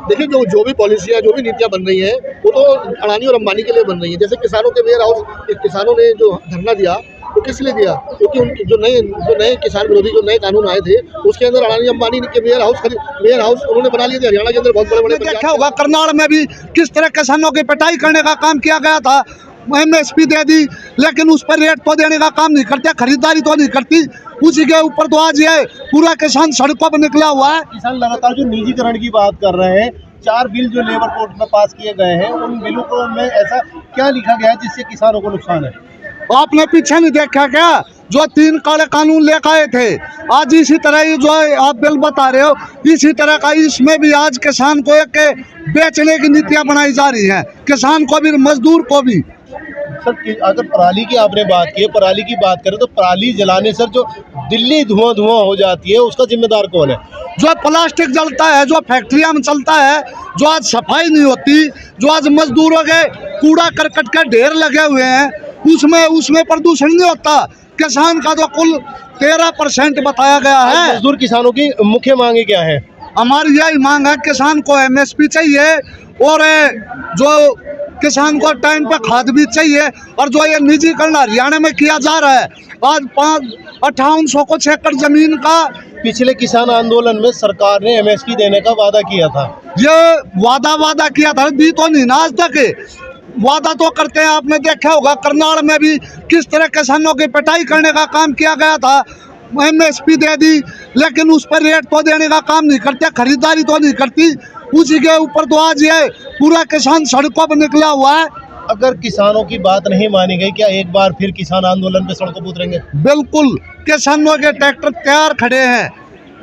देखिए जो भी पॉलिसियाँ जो भी नीतियाँ बन रही हैं वो तो अडानी और अंबानी के लिए बन रही है। जैसे किसानों के वेयर हाउस, किसानों ने जो धरना दिया वो किस लिए दिया, क्योंकि उनके जो नए किसान विरोधी जो नए कानून आए थे उसके अंदर अडानी अंबानी के वेयर हाउस उन्होंने बना लिए थे। हरियाणा के अंदर बहुत बड़े बड़े देखा होगा करनाल में भी किस तरह किसानों की पिटाई करने का काम किया गया था। MSP दे दी लेकिन उस पर रेट तो देने का काम नहीं करते, खरीदारी तो नहीं करती। उसी के ऊपर तो आज ये पूरा किसान सड़कों पर निकला हुआ है। किसान लगातार जो निजीकरण की बात कर रहे हैं, 4 बिल जो लेबर कोर्ट में पास किए गए हैं उन बिलों को में ऐसा क्या लिखा गया है जिससे किसानों को नुकसान है? आपने पीछे नहीं देखा क्या, जो 3 काले कानून लेकर आए थे, आज इसी तरह ही जो आप बिल बता रहे हो इसी तरह का इसमें भी आज किसान को एक बेचने की नीतियां बनाई जा रही हैं, किसान को भी मजदूर को भी। सर अगर पराली की आपने बात की है, पराली की बात करें तो पराली जलाने सर जो दिल्ली धुआं हो जाती है उसका जिम्मेदार कौन है? जो प्लास्टिक जलता है, जो फैक्ट्रिया में चलता है, जो आज सफाई नहीं होती, जो आज मजदूरों के कूड़ा करकट के ढेर लगे हुए हैं, उसमें प्रदूषण नहीं होता। किसान का तो कुल 13% बताया गया है। मजदूर किसानों की मुख्य मांगे क्या है? हमारी यही मांग है, किसान को MSP चाहिए और जो किसान को टाइम पे खाद भी चाहिए। और जो ये निजीकरण हरियाणा में किया जा रहा है, आज 5800 को 6 एकड़ जमीन का, पिछले किसान आंदोलन में सरकार ने MSP देने का वादा किया था। ये वादा किया था, दी तो नहीं ना आज तक। वादा तो करते हैं, आपने देखा होगा करनाल में भी किस तरह किसानों की पिटाई करने का काम किया गया था। MSP दे दी लेकिन उस पर रेट तो देने का काम नहीं करते, खरीदारी तो नहीं करती। उसी के ऊपर तो आज ये पूरा किसान सड़कों पर निकला हुआ है। अगर किसानों की बात नहीं मानी गई, क्या एक बार फिर किसान आंदोलन पे सड़कों पर उतरेंगे? बिल्कुल, किसानों के ट्रैक्टर तैयार खड़े हैं,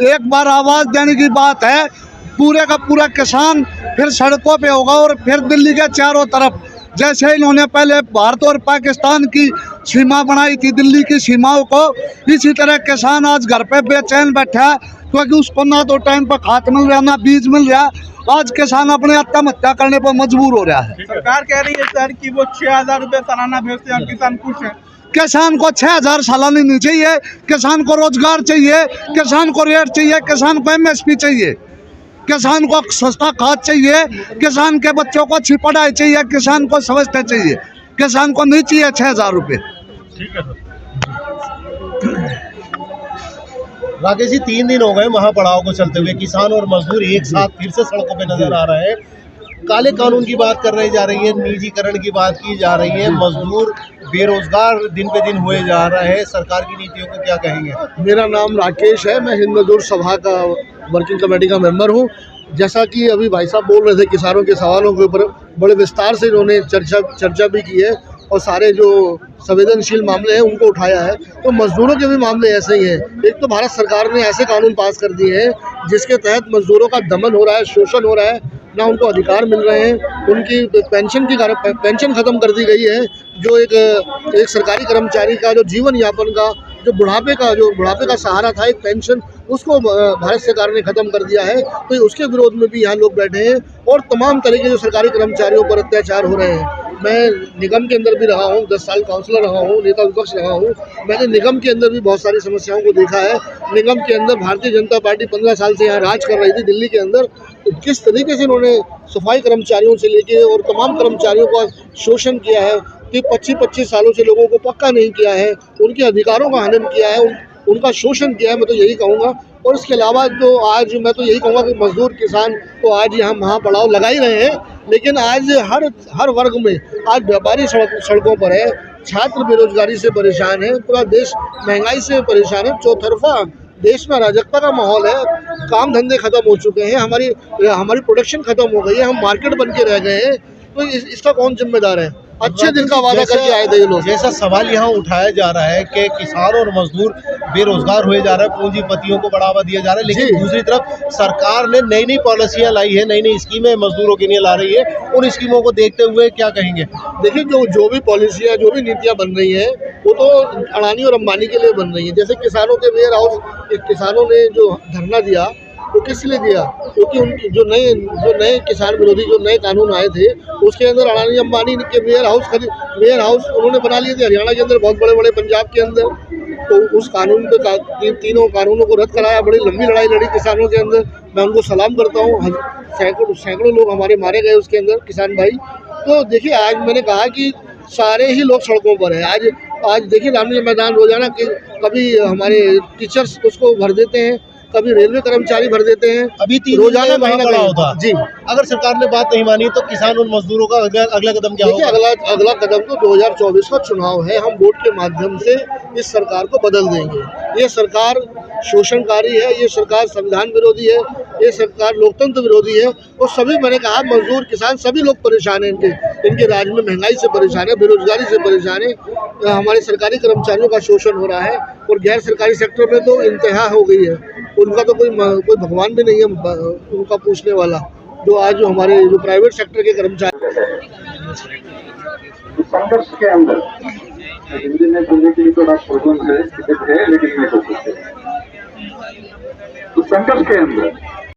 एक बार आवाज देने की बात है, पूरे का पूरा किसान फिर सड़कों पे होगा। और फिर दिल्ली के चारों तरफ, जैसे इन्होंने पहले भारत और पाकिस्तान की सीमा बनाई थी, दिल्ली की सीमाओं को, इसी तरह किसान आज घर पे बेचैन बैठा है क्योंकि उसको ना तो टाइम पर खाद मिल रहा, ना बीज मिल रहा। आज किसान अपने आत्महत्या करने पर मजबूर हो रहा है। सरकार कह रही है सर कि वो 6000 रुपये सालाना भेजते हैं, किसान खुश है। किसान को 6000 सालाना नहीं चाहिए, किसान को रोजगार चाहिए, किसान को रेट चाहिए, किसान को MSP चाहिए, किसान को सस्ता खाद चाहिए, किसान के बच्चों को अच्छी पढ़ाई चाहिए, किसान को समझते चाहिए, किसान को नहीं चाहिए 6000 रुपये। राकेश जी, 3 दिन हो गए महापड़ाव को चलते हुए, किसान और मजदूर एक साथ फिर से सड़कों पे नजर आ रहे हैं। काले कानून की बात कर रही जा रही है, निजीकरण की बात की जा रही है, मजदूर बेरोजगार दिन पे दिन हुए जा रहे हैं, सरकार की नीतियों को क्या कहेंगे? मेरा नाम राकेश है, मैं हिंद मजदूर सभा का वर्किंग कमेटी का मेंबर हूँ। जैसा कि अभी भाई साहब बोल रहे थे, किसानों के सवालों के ऊपर बड़े विस्तार से इन्होंने चर्चा भी की है और सारे जो संवेदनशील मामले हैं उनको उठाया है। तो मजदूरों के भी मामले ऐसे ही हैं। एक तो भारत सरकार ने ऐसे कानून पास कर दिए हैं जिसके तहत मजदूरों का दमन हो रहा है, शोषण हो रहा है, ना उनको अधिकार मिल रहे हैं, उनकी पेंशन ख़त्म कर दी गई है। जो एक सरकारी कर्मचारी का जो जीवन यापन का जो बुढ़ापे का सहारा था, एक पेंशन, उसको भारत सरकार ने ख़त्म कर दिया है। तो उसके विरोध में भी यहाँ लोग बैठे हैं और तमाम तरह के जो सरकारी कर्मचारियों पर अत्याचार हो रहे हैं। मैं निगम के अंदर भी रहा हूँ, 10 साल काउंसलर रहा हूँ, नेता विपक्ष रहा हूँ। मैंने निगम के अंदर भी बहुत सारी समस्याओं को देखा है। निगम के अंदर भारतीय जनता पार्टी 15 साल से यहाँ राज कर रही थी दिल्ली के अंदर। तो किस तरीके से उन्होंने सफाई कर्मचारियों से लेके और तमाम कर्मचारियों का शोषण किया है कि 25-25 सालों से लोगों को पक्का नहीं किया है, उनके अधिकारों का हनन किया है, उनका शोषण किया है। मैं तो यही कहूँगा। और इसके अलावा तो आज मैं तो यही कहूँगा कि मजदूर किसान तो आज यहाँ महापड़ाव लगा ही रहे हैं, लेकिन आज हर वर्ग में आज व्यापारी सड़कों पर है, छात्र बेरोजगारी से परेशान है, पूरा देश महंगाई से परेशान है, चौतरफा देश में अराजकता का माहौल है, काम धंधे खत्म हो चुके हैं, हमारी प्रोडक्शन खत्म हो गई है, हम मार्केट बन के रह गए हैं। तो इसका कौन जिम्मेदार है? अच्छे दिन का वादा करके आए थे ये लोग। जैसा सवाल यहाँ उठाया जा रहा है कि किसान और मजदूर बेरोजगार हुए जा रहे हैं, पूंजीपतियों को बढ़ावा दिया जा रहा है, लेकिन दूसरी तरफ सरकार ने नई नई पॉलिसियाँ लाई है, नई नई स्कीमें मजदूरों के लिए ला रही है। उन स्कीमों को देखते हुए क्या कहेंगे? देखिए, जो भी पॉलिसियाँ जो भी नीतियाँ बन रही हैं वो तो अडानी और अंबानी के लिए बन रही हैं। जैसे किसानों के वेयर हाउस, किसानों ने जो धरना दिया वो किस लिए दिया, क्योंकि उनकी जो नए किसान विरोधी जो नए कानून आए थे उसके अंदर अडानी अंबानी के वेयर हाउस उन्होंने बना लिए थे। हरियाणा के अंदर बहुत बड़े बड़े, पंजाब के अंदर तो उस कानून पे तीनों कानूनों को रद्द कराया। बड़ी लंबी लड़ाई लड़ी किसानों के अंदर, मैं उनको सलाम करता हूँ। सैकड़ों लोग हमारे मारे गए उसके अंदर, किसान भाई। तो देखिए, आज मैंने कहा कि सारे ही लोग सड़कों पर है। आज देखिए रामलीला मैदान रोजाना कि कभी हमारे टीचर्स उसको भर देते हैं, कभी रेलवे कर्मचारी भर देते हैं। अभी 3 रोजाना महीना पड़ा होता जी। अगर सरकार ने बात नहीं मानी तो किसान और मजदूरों का अगला कदम क्या देखिए, होगा? अगला कदम तो 2024 का चुनाव है। हम वोट के माध्यम से इस सरकार को बदल देंगे। ये सरकार शोषणकारी है, ये सरकार संविधान विरोधी है, ये सरकार लोकतंत्र विरोधी है। और सभी, मैंने कहा, मजदूर किसान सभी लोग परेशान हैं। इनके राज्य में महंगाई से परेशान है, बेरोजगारी से परेशान है, हमारे सरकारी कर्मचारियों का शोषण हो रहा है और गैर सरकारी सेक्टर में तो इंतहा हो गई है। उनका तो कोई भगवान भी नहीं है उनका पूछने वाला। जो आज हमारे जो प्राइवेट सेक्टर के कर्मचारी, संघर्ष के अंदर हिंदी में बोलने के लिए थोड़ा प्रॉब्लम है, लेकिन मैं कोशिश करूंगा। तो संघर्ष के अंदर